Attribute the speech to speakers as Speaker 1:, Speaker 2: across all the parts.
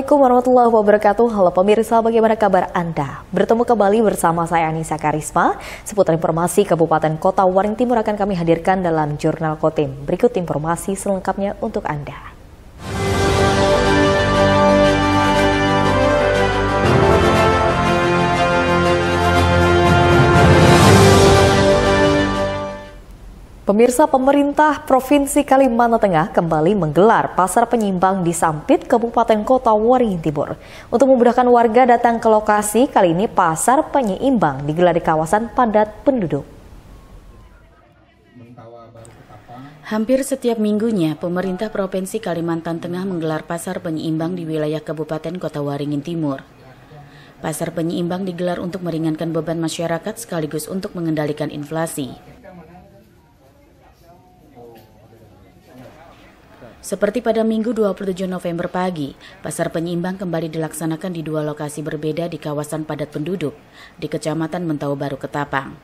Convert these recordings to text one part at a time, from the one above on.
Speaker 1: Assalamualaikum warahmatullahi wabarakatuh. Halo pemirsa, bagaimana kabar Anda? Bertemu kembali bersama saya Anissa Karisma. Seputar informasi Kabupaten Kota Waring Timur akan kami hadirkan dalam Jurnal Kotim. Berikut informasi selengkapnya untuk Anda. Pemirsa, pemerintah Provinsi Kalimantan Tengah kembali menggelar Pasar Penyimbang di Sampit, Kabupaten Kota Waringin Timur. Untuk memudahkan warga datang ke lokasi, kali ini Pasar Penyeimbang digelar di kawasan padat penduduk.
Speaker 2: Hampir setiap minggunya, pemerintah Provinsi Kalimantan Tengah menggelar Pasar Penyeimbang di wilayah Kabupaten Kota Waringin Timur. Pasar Penyeimbang digelar untuk meringankan beban masyarakat sekaligus untuk mengendalikan inflasi. Seperti pada Minggu 27 November pagi, Pasar Penyeimbang kembali dilaksanakan di dua lokasi berbeda di kawasan padat penduduk, di Kecamatan Mentau Baru Ketapang.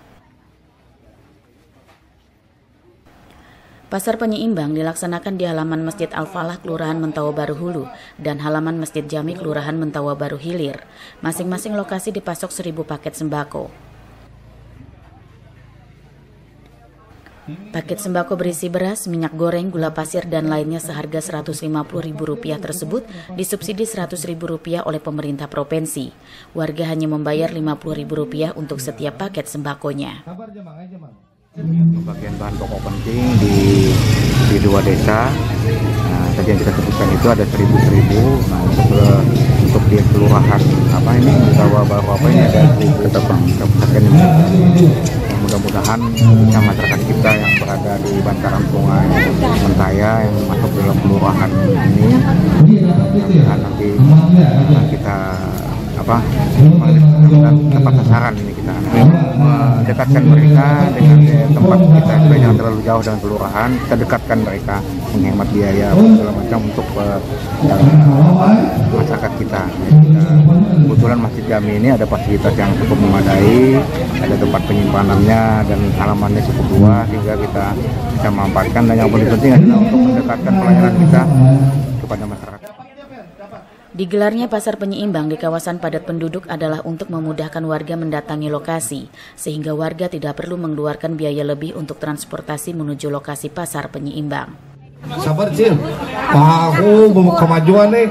Speaker 2: Pasar Penyeimbang dilaksanakan di halaman Masjid Al-Falah, Kelurahan Mentau Baru Hulu, dan halaman Masjid Jami, Kelurahan Mentau Baru Hilir. Masing-masing lokasi dipasok 1.000 paket sembako. Paket sembako berisi beras, minyak goreng, gula pasir, dan lainnya seharga Rp150.000 tersebut disubsidi Rp100.000 oleh pemerintah provinsi. Warga hanya membayar Rp50.000 untuk setiap paket sembakonya.
Speaker 3: Pembagian bahan pokok penting di dua desa. Nah, tadi yang kita sebutkan itu ada 1.000. Nah, untuk di kelurahan Mentau Baru ada 1.000 Ketapang. Mudah-mudahan masyarakat kita yang berada di bantaran sungai Mentaya yang masuk dalam kelurahan ini, mudah-mudahan nanti kita tempat sasaran ini kita mendekatkan mereka dengan tempat kita supaya jangan terlalu jauh dengan kelurahan. Kita dekatkan mereka, menghemat biaya segala macam untuk masyarakat kita. Kebetulan Masjid Jami ini ada fasilitas yang cukup memadai, ada tempat penyimpanannya dan halamannya cukup luas sehingga kita bisa memanfaatkan, dan yang paling penting adalah untuk mendekatkan pelayanan kita kepada masyarakat.
Speaker 2: Digelarnya Pasar Penyeimbang di kawasan padat penduduk adalah untuk memudahkan warga mendatangi lokasi, sehingga warga tidak perlu mengeluarkan biaya lebih untuk transportasi menuju lokasi Pasar Penyeimbang.
Speaker 4: Sabar Cil, aku mau kemajuan nih.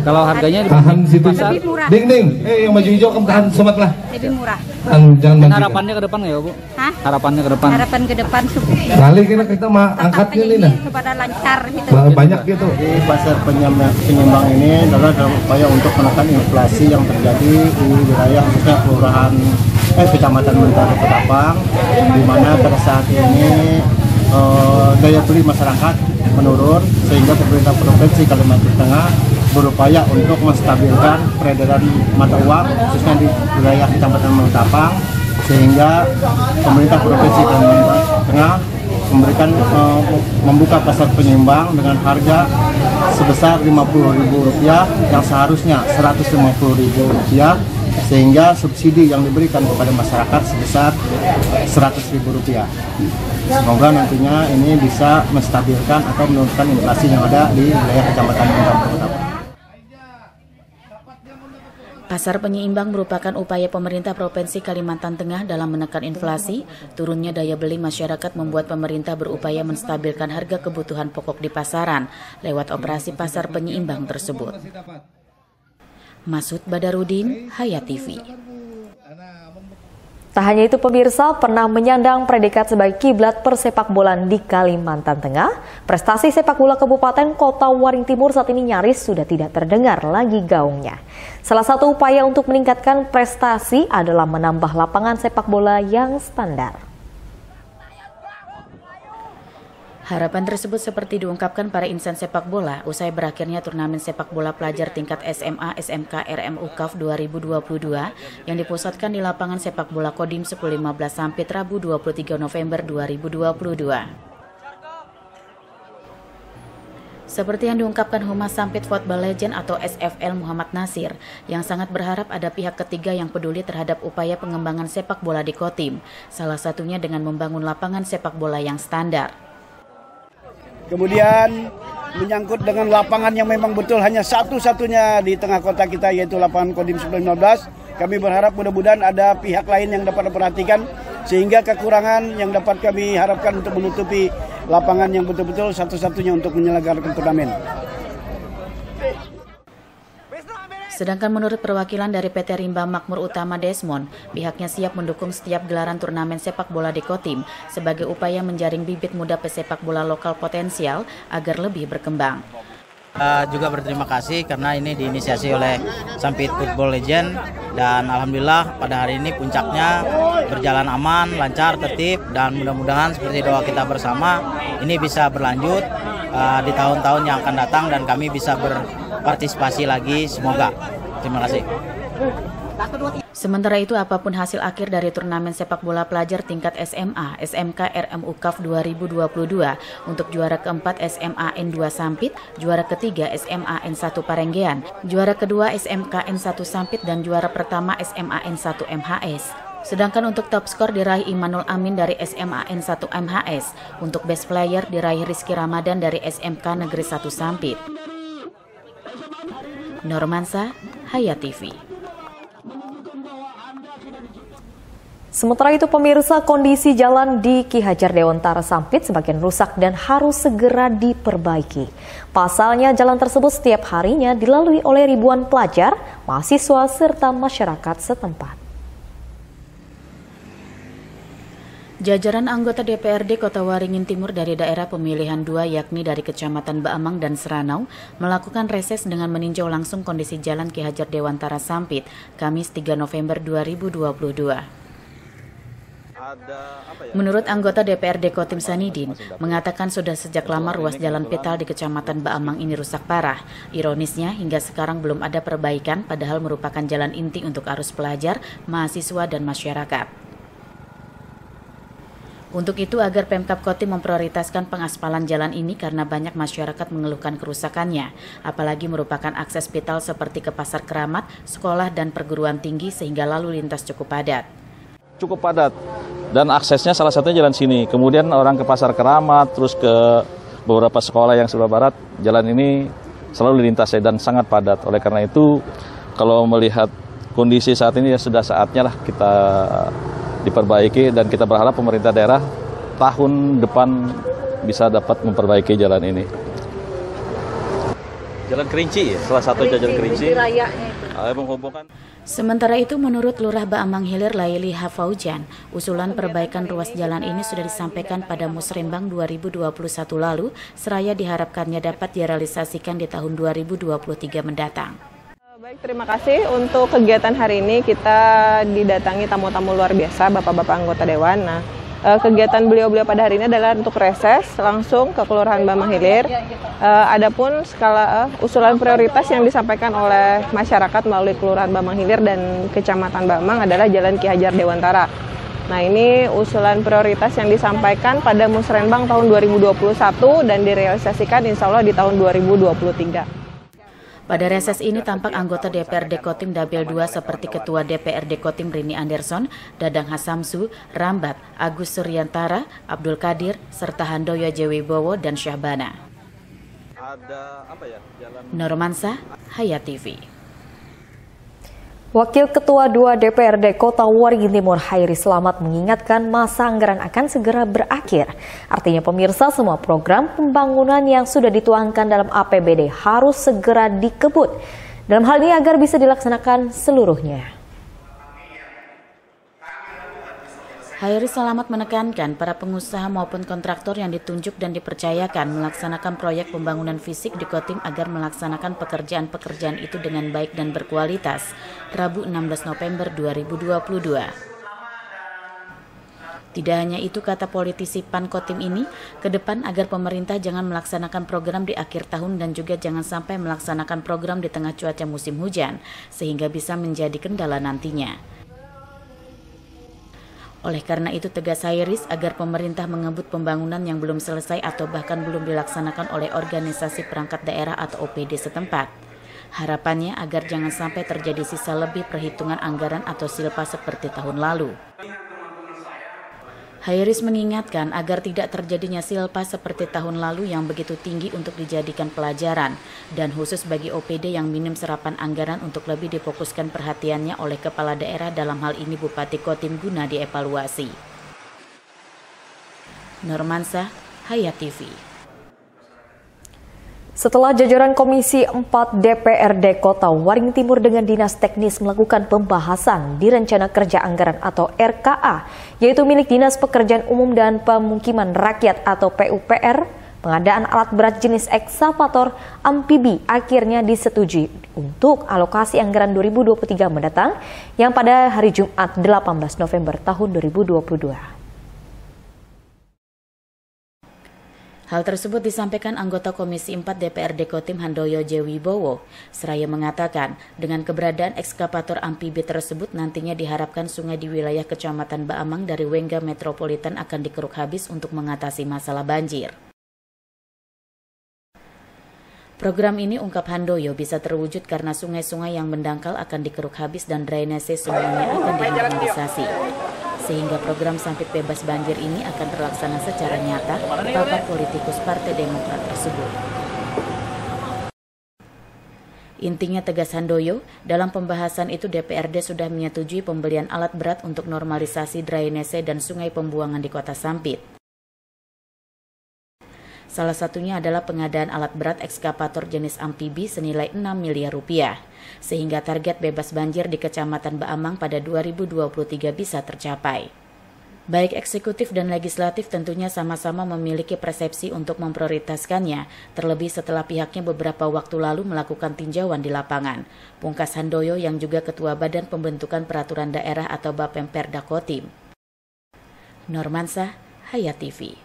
Speaker 5: Kalau harganya
Speaker 4: tahan situ,
Speaker 6: lebih murah.
Speaker 4: Ding, yang maju hijau kamu tahan sobat lah.
Speaker 6: Lebih murah.
Speaker 4: Jangan
Speaker 5: harapannya ke depan ya Bu?
Speaker 6: Hah?
Speaker 5: Harapannya ke depan.
Speaker 6: Harapan ke depan
Speaker 4: kali kita mah angkatnya nih nah.
Speaker 6: Kepada lancar gitu.
Speaker 4: Banyak gitu.
Speaker 7: Di Pasar Penyeimbang ini adalah dalam upaya untuk menekan inflasi yang terjadi di wilayah khususnya kelurahan Kecamatan Mentau Baru Ketapang, di mana pada saat ini daya beli masyarakat menurun, sehingga pemerintah Provinsi Kalimantan Tengah berupaya untuk menstabilkan peredaran mata uang khususnya di wilayah Kecamatan Mentau Ketapang, sehingga pemerintah Provinsi Kalimantan Tengah membuka Pasar Penyeimbang dengan harga sebesar Rp50.000 yang seharusnya Rp150.000, sehingga subsidi yang diberikan kepada masyarakat sebesar Rp100.000. Semoga nantinya ini bisa menstabilkan atau menurunkan inflasi yang ada di wilayah Kecamatan Mentau Baru Ketapang.
Speaker 2: Pasar Penyeimbang merupakan upaya pemerintah Provinsi Kalimantan Tengah dalam menekan inflasi. Turunnya daya beli masyarakat membuat pemerintah berupaya menstabilkan harga kebutuhan pokok di pasaran lewat operasi Pasar Penyeimbang tersebut. Masud Badarudin, Hayat TV.
Speaker 1: Tak hanya itu pemirsa, pernah menyandang predikat sebagai kiblat persepak bolaan di Kalimantan Tengah, prestasi sepak bola Kabupaten Kota Waringin Timur saat ini nyaris sudah tidak terdengar lagi gaungnya. Salah satu upaya untuk meningkatkan prestasi adalah menambah lapangan sepak bola yang standar.
Speaker 2: Harapan tersebut seperti diungkapkan para insan sepak bola usai berakhirnya turnamen sepak bola pelajar tingkat SMA SMK RMU CAF 2022 yang dipusatkan di lapangan sepak bola Kodim 1015 Sampit Rabu 23 November 2022. Seperti yang diungkapkan Humas Sampit Football Legend atau SFL Muhammad Nasir, yang sangat berharap ada pihak ketiga yang peduli terhadap upaya pengembangan sepak bola di Kotim, salah satunya dengan membangun lapangan sepak bola yang standar.
Speaker 6: Kemudian menyangkut dengan lapangan yang memang betul hanya satu-satunya di tengah kota kita, yaitu lapangan Kodim 19. Kami berharap mudah-mudahan ada pihak lain yang dapat memperhatikan sehingga kekurangan yang dapat kami harapkan untuk menutupi lapangan yang betul-betul satu-satunya untuk menyelenggarakan turnamen.
Speaker 2: Sedangkan menurut perwakilan dari PT Rimba Makmur Utama Desmond, pihaknya siap mendukung setiap gelaran turnamen sepak bola di Kotim sebagai upaya menjaring bibit muda pesepak bola lokal potensial agar lebih berkembang.
Speaker 8: Juga berterima kasih karena ini diinisiasi oleh Sampit Football Legend dan alhamdulillah pada hari ini puncaknya berjalan aman, lancar, tertib dan mudah-mudahan seperti doa kita bersama ini bisa berlanjut di tahun-tahun yang akan datang dan kami bisa berpartisipasi lagi, semoga. Terima kasih.
Speaker 2: Sementara itu, apapun hasil akhir dari turnamen sepak bola pelajar tingkat SMA, SMK RMU CAF 2022 untuk juara keempat SMA N2 Sampit, juara ketiga SMA N1 Parenggean, juara kedua SMK N1 Sampit, dan juara pertama SMA N1 MHS. Sedangkan untuk top skor diraih Imanul Amin dari SMA N1 MHS, untuk best player diraih Rizky Ramadan dari SMK Negeri 1 Sampit. Normansa, Hayat TV.
Speaker 1: Sementara itu pemirsa, kondisi jalan di Ki Hajar Dewantara Sampit sebagian rusak dan harus segera diperbaiki. Pasalnya jalan tersebut setiap harinya dilalui oleh ribuan pelajar, mahasiswa serta masyarakat setempat.
Speaker 2: Jajaran anggota DPRD Kota Waringin Timur dari daerah pemilihan 2 yakni dari Kecamatan Baamang dan Seranau melakukan reses dengan meninjau langsung kondisi jalan Ki Hajar Dewantara Sampit Kamis 3 November 2022. Menurut anggota DPRD Kotim Sanidin, mengatakan sudah sejak lama ruas jalan Petal di Kecamatan Baamang ini rusak parah. Ironisnya hingga sekarang belum ada perbaikan padahal merupakan jalan inti untuk arus pelajar, mahasiswa dan masyarakat. Untuk itu agar Pemkab Kotim memprioritaskan pengaspalan jalan ini karena banyak masyarakat mengeluhkan kerusakannya, apalagi merupakan akses vital seperti ke Pasar Keramat, sekolah dan perguruan tinggi sehingga lalu lintas cukup padat.
Speaker 9: Cukup padat dan aksesnya salah satunya jalan sini. Kemudian orang ke Pasar Keramat, terus ke beberapa sekolah yang sebelah barat, jalan ini selalu dilintas dan sangat padat. Oleh karena itu, kalau melihat kondisi saat ini ya sudah saatnya lah kita diperbaiki dan kita berharap pemerintah daerah tahun depan bisa dapat memperbaiki jalan ini. Jalan Kerinci, salah satu jalan Kerinci. Menghubungkan.
Speaker 2: Sementara itu, menurut Lurah Baamang Hilir Laili Hafaujan, usulan perbaikan ruas jalan ini sudah disampaikan pada Musrembang 2021 lalu, seraya diharapkannya dapat direalisasikan di tahun 2023 mendatang.
Speaker 10: Baik, terima kasih. Untuk kegiatan hari ini kita didatangi tamu-tamu luar biasa, Bapak-Bapak anggota Dewan. Nah, kegiatan beliau-beliau pada hari ini adalah untuk reses langsung ke Kelurahan Baamang Hilir. Adapun skala usulan prioritas yang disampaikan oleh masyarakat melalui Kelurahan Baamang Hilir dan Kecamatan Baamang adalah Jalan Ki Hajar Dewantara. Nah, ini usulan prioritas yang disampaikan pada Musrembang tahun 2021 dan direalisasikan insya Allah di tahun 2023.
Speaker 2: Pada reses ini tampak anggota DPRD Kotim Dapil 2 seperti Ketua DPRD Kotim Rini Anderson, Dadang Hasamsu, Rambat, Agus Suryantara, Abdul Kadir, serta Handoyo Jewibowo dan Syahbana. Normansa, Hayat TV.
Speaker 1: Wakil Ketua 2 DPRD Kota Waringin Timur Hairi Slamet mengingatkan masa anggaran akan segera berakhir. Artinya pemirsa, semua program pembangunan yang sudah dituangkan dalam APBD harus segera dikebut. Dalam hal ini agar bisa dilaksanakan seluruhnya.
Speaker 2: Hairi Slamet menekankan para pengusaha maupun kontraktor yang ditunjuk dan dipercayakan melaksanakan proyek pembangunan fisik di Kotim agar melaksanakan pekerjaan-pekerjaan itu dengan baik dan berkualitas. Rabu 16 November 2022. Tidak hanya itu, kata politisi PAN Kotim ini, ke depan agar pemerintah jangan melaksanakan program di akhir tahun dan juga jangan sampai melaksanakan program di tengah cuaca musim hujan, sehingga bisa menjadi kendala nantinya. Oleh karena itu tegas Hairis agar pemerintah mengebut pembangunan yang belum selesai atau bahkan belum dilaksanakan oleh organisasi perangkat daerah atau OPD setempat. Harapannya agar jangan sampai terjadi sisa lebih perhitungan anggaran atau silpa seperti tahun lalu. Hairis mengingatkan agar tidak terjadinya silpa seperti tahun lalu yang begitu tinggi untuk dijadikan pelajaran dan khusus bagi OPD yang minim serapan anggaran untuk lebih difokuskan perhatiannya oleh kepala daerah dalam hal ini Bupati Kotim guna dievaluasi. Nurmansyah, Hayat TV.
Speaker 1: Setelah jajaran Komisi 4 DPRD Kota Waringin Timur dengan Dinas Teknis melakukan pembahasan di Rencana Kerja Anggaran atau RKA, yaitu milik Dinas Pekerjaan Umum dan Pemukiman Rakyat atau PUPR, pengadaan alat berat jenis ekskavator amfibi akhirnya disetujui untuk alokasi anggaran 2023 mendatang yang pada hari Jumat 18 November tahun 2022.
Speaker 2: Hal tersebut disampaikan anggota Komisi 4 DPRD Kotim Handoyo J. Wibowo. Seraya mengatakan, dengan keberadaan ekskavator amfibi tersebut nantinya diharapkan sungai di wilayah Kecamatan Baamang dari Wengga Metropolitan akan dikeruk habis untuk mengatasi masalah banjir. Program ini, ungkap Handoyo, bisa terwujud karena sungai-sungai yang mendangkal akan dikeruk habis dan drainase sungainya akan dinormalisasi. Sehingga program Sampit Bebas Banjir ini akan terlaksana secara nyata, papat politikus Partai Demokrat tersebut. Intinya, tegas Handoyo, dalam pembahasan itu DPRD sudah menyetujui pembelian alat berat untuk normalisasi drainase dan sungai pembuangan di Kota Sampit. Salah satunya adalah pengadaan alat berat ekskavator jenis amfibi senilai 6 miliar rupiah, sehingga target bebas banjir di Kecamatan Baamang pada 2023 bisa tercapai. Baik eksekutif dan legislatif tentunya sama-sama memiliki persepsi untuk memprioritaskannya, terlebih setelah pihaknya beberapa waktu lalu melakukan tinjauan di lapangan. Pungkas Handoyo yang juga Ketua Badan Pembentukan Peraturan Daerah atau Bapemperda Kotim. Nurmansyah, Hayat TV.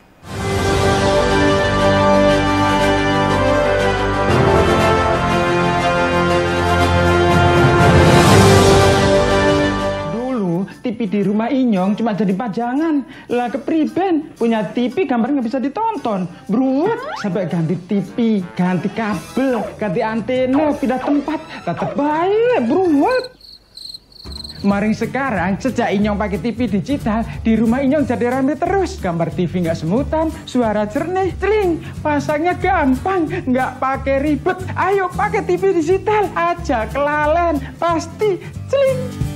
Speaker 11: TV di rumah Inyong cuma jadi pajangan. Lah kepriben punya TV gambar nggak bisa ditonton. Beruat sampai ganti TV, ganti kabel, ganti antena, pindah tempat. Tetap baik, beruat. Maring sekarang sejak Inyong pakai TV digital, di rumah Inyong jadi rame terus. Gambar TV nggak semutan, suara jernih, celing. Pasangnya gampang, nggak pakai ribet. Ayo pakai TV digital aja, kelalen pasti celing.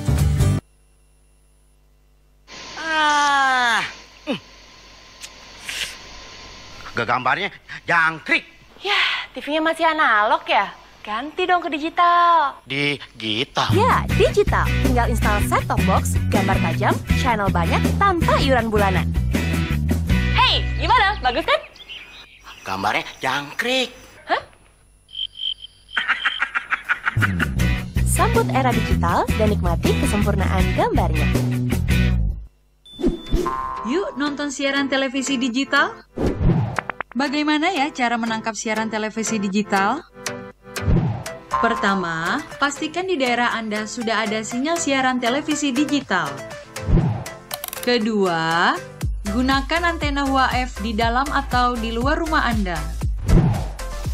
Speaker 12: Gambarnya jangkrik.
Speaker 13: Ya, TV-nya masih analog ya? Ganti dong ke digital.
Speaker 12: Digital?
Speaker 13: Ya, digital. Tinggal install set-top box, gambar tajam, channel banyak, tanpa iuran bulanan. Hey, gimana? Bagus kan?
Speaker 12: Gambarnya jangkrik.
Speaker 13: Hah? Sambut era digital dan nikmati kesempurnaan gambarnya.
Speaker 14: Yuk nonton siaran televisi digital. Bagaimana ya cara menangkap siaran televisi digital? Pertama, pastikan di daerah Anda sudah ada sinyal siaran televisi digital. Kedua, gunakan antena UHF di dalam atau di luar rumah Anda.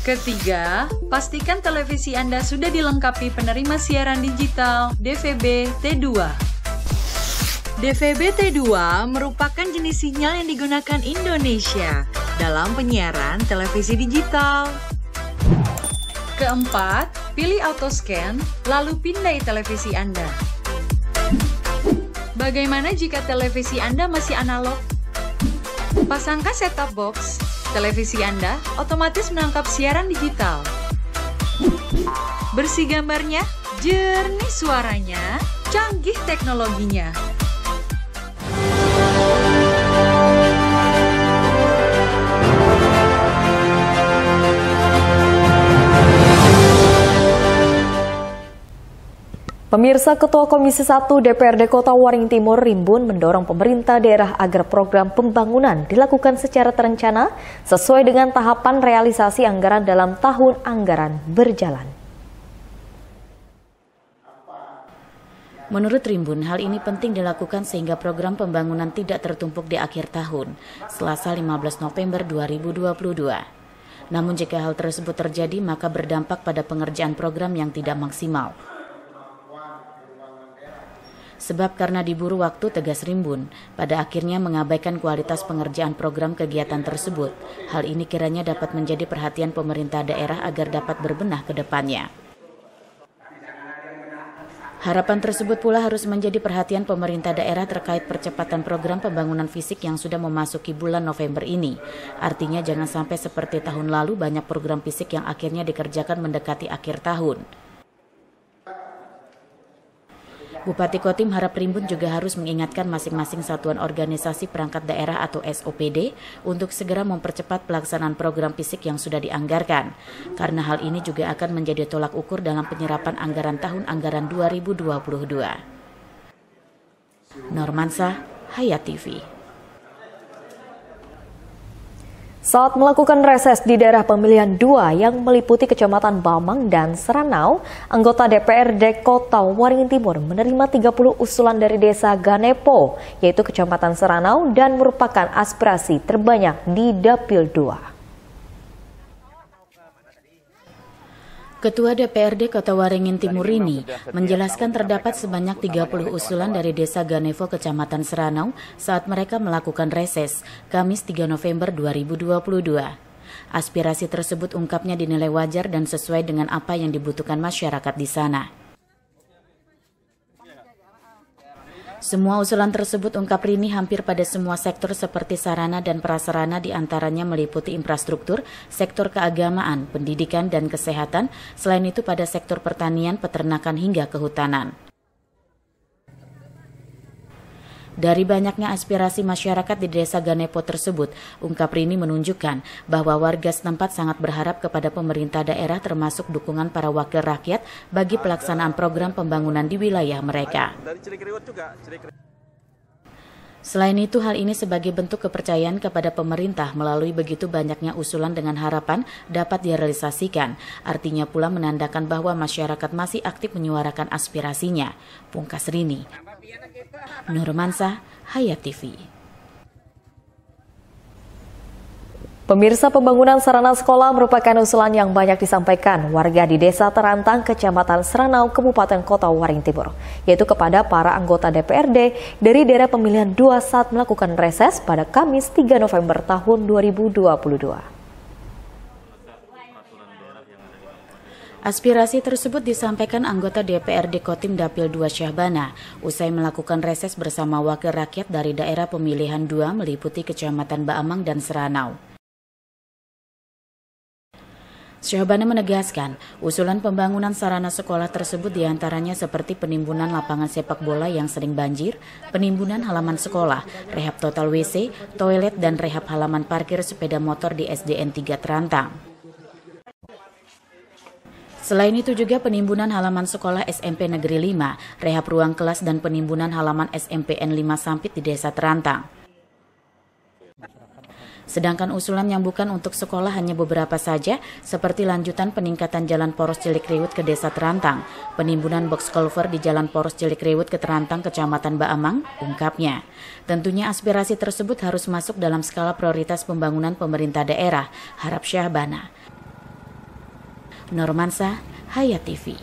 Speaker 14: Ketiga, pastikan televisi Anda sudah dilengkapi penerima siaran digital DVB T2. DVB T2 merupakan jenis sinyal yang digunakan Indonesia dalam penyiaran televisi digital. Keempat, pilih auto scan, lalu pindai televisi Anda. Bagaimana jika televisi Anda masih analog? Pasangkan set-top box, televisi Anda otomatis menangkap siaran digital. Bersih gambarnya, jernih suaranya, canggih teknologinya.
Speaker 1: Pemirsa, Ketua Komisi 1 DPRD Kota Waringin Timur Rimbun mendorong pemerintah daerah agar program pembangunan dilakukan secara terencana sesuai dengan tahapan realisasi anggaran dalam tahun anggaran berjalan.
Speaker 2: Menurut Rimbun, hal ini penting dilakukan sehingga program pembangunan tidak tertumpuk di akhir tahun, Selasa 15 November 2022. Namun jika hal tersebut terjadi, maka berdampak pada pengerjaan program yang tidak maksimal. Sebab karena diburu waktu, tegas Rimbun, pada akhirnya mengabaikan kualitas pengerjaan program kegiatan tersebut. Hal ini kiranya dapat menjadi perhatian pemerintah daerah agar dapat berbenah ke depannya. Harapan tersebut pula harus menjadi perhatian pemerintah daerah terkait percepatan program pembangunan fisik yang sudah memasuki bulan November ini. Artinya jangan sampai seperti tahun lalu banyak program fisik yang akhirnya dikerjakan mendekati akhir tahun. Bupati Kotim harap Rimbun juga harus mengingatkan masing-masing satuan organisasi perangkat daerah atau SOPD untuk segera mempercepat pelaksanaan program fisik yang sudah dianggarkan. Karena hal ini juga akan menjadi tolak ukur dalam penyerapan anggaran tahun anggaran 2022. Normansa, Hayat TV.
Speaker 1: Saat melakukan reses di daerah pemilihan 2 yang meliputi Kecamatan Bamang dan Seranau, anggota DPRD Kota Waringin Timur menerima 30 usulan dari Desa Ganepo, yaitu Kecamatan Seranau, dan merupakan aspirasi terbanyak di Dapil 2.
Speaker 2: Ketua DPRD Kota Waringin Timur ini menjelaskan terdapat sebanyak 30 usulan dari Desa Ganepo Kecamatan Seranau saat mereka melakukan reses Kamis 3 November 2022. Aspirasi tersebut ungkapnya dinilai wajar dan sesuai dengan apa yang dibutuhkan masyarakat di sana. Semua usulan tersebut, ungkap Rini, hampir pada semua sektor seperti sarana dan prasarana, diantaranya meliputi infrastruktur, sektor keagamaan, pendidikan, dan kesehatan, selain itu pada sektor pertanian, peternakan, hingga kehutanan. Dari banyaknya aspirasi masyarakat di Desa Ganepo tersebut, ungkap Rini menunjukkan bahwa warga setempat sangat berharap kepada pemerintah daerah termasuk dukungan para wakil rakyat bagi pelaksanaan program pembangunan di wilayah mereka. Selain itu, hal ini sebagai bentuk kepercayaan kepada pemerintah melalui begitu banyaknya usulan dengan harapan dapat direalisasikan. Artinya pula menandakan bahwa masyarakat masih aktif menyuarakan aspirasinya. Pungkas Rini. Nurmansa, Hayat TV.
Speaker 1: Pemirsa, pembangunan sarana sekolah merupakan usulan yang banyak disampaikan warga di Desa Terantang, Kecamatan Seranau, Kabupaten Kota Waringin Timur, yaitu kepada para anggota DPRD dari daerah pemilihan 2 saat melakukan reses pada Kamis 3 November tahun 2022.
Speaker 2: Aspirasi tersebut disampaikan anggota DPRD Kotim Dapil 2 Syahbana usai melakukan reses bersama wakil rakyat dari daerah pemilihan 2 meliputi Kecamatan Bamang dan Seranau. Syahbana menegaskan, usulan pembangunan sarana sekolah tersebut diantaranya seperti penimbunan lapangan sepak bola yang sering banjir, penimbunan halaman sekolah, rehab total WC, toilet, dan rehab halaman parkir sepeda motor di SDN 3 Terantang. Selain itu juga penimbunan halaman sekolah SMP Negeri 5, rehab ruang kelas, dan penimbunan halaman SMPN 5 Sampit di Desa Terantang. Sedangkan usulan yang bukan untuk sekolah hanya beberapa saja, seperti lanjutan peningkatan Jalan Poros Cilikriwut ke Desa Terantang, penimbunan box culvert di Jalan Poros Cilikriwut ke Terantang, Kecamatan Bamang, ungkapnya. Tentunya aspirasi tersebut harus masuk dalam skala prioritas pembangunan pemerintah daerah, harap Syahbana. Normansa, Hayat TV.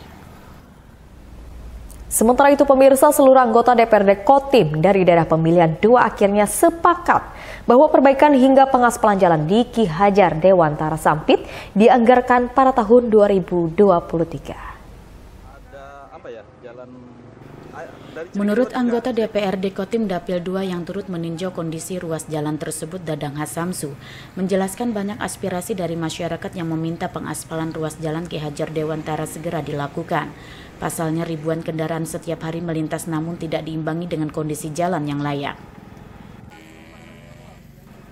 Speaker 1: Sementara itu, pemirsa, seluruh anggota DPRD Kotim dari daerah pemilihan 2 akhirnya sepakat bahwa perbaikan hingga pengaspalan jalan di Ki Hajar Dewantara Sampit dianggarkan pada tahun 2023.
Speaker 2: Menurut anggota DPRD Kotim Dapil 2 yang turut meninjau kondisi ruas jalan tersebut, Dadang Hasamsu, menjelaskan banyak aspirasi dari masyarakat yang meminta pengaspalan ruas jalan Ki Hajar Dewantara segera dilakukan. Pasalnya ribuan kendaraan setiap hari melintas namun tidak diimbangi dengan kondisi jalan yang layak.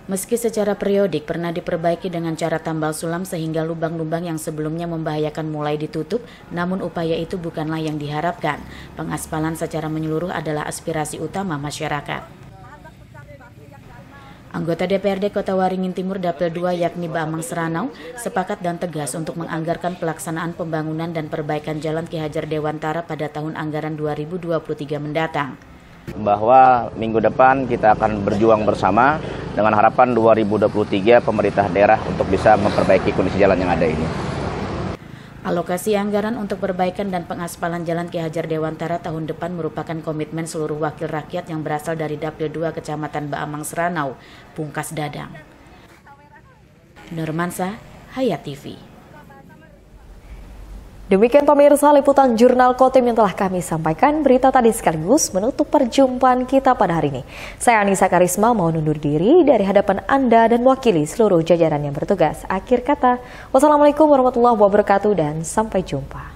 Speaker 2: Meski secara periodik pernah diperbaiki dengan cara tambal sulam sehingga lubang-lubang yang sebelumnya membahayakan mulai ditutup, namun upaya itu bukanlah yang diharapkan. Pengaspalan secara menyeluruh adalah aspirasi utama masyarakat. Anggota DPRD Kota Waringin Timur Dapil 2 yakni Bamang Seranau sepakat dan tegas untuk menganggarkan pelaksanaan pembangunan dan perbaikan Jalan Ki Hajar Dewantara pada tahun anggaran 2023 mendatang.
Speaker 15: Bahwa minggu depan kita akan berjuang bersama dengan harapan 2023 pemerintah daerah untuk bisa memperbaiki kondisi jalan yang ada ini.
Speaker 2: Alokasi anggaran untuk perbaikan dan pengaspalan Jalan Ki Hajar Dewantara tahun depan merupakan komitmen seluruh wakil rakyat yang berasal dari Dapil 2 Kecamatan Baamang Seranau, Pungkas Dadang. Nurmansa, Hayat TV.
Speaker 1: Demikian pemirsa liputan Jurnal Kotim yang telah kami sampaikan. Berita tadi sekaligus menutup perjumpaan kita pada hari ini. Saya Anissa Karisma mohon undur diri dari hadapan Anda dan wakili seluruh jajaran yang bertugas. Akhir kata, wassalamualaikum warahmatullahi wabarakatuh dan sampai jumpa.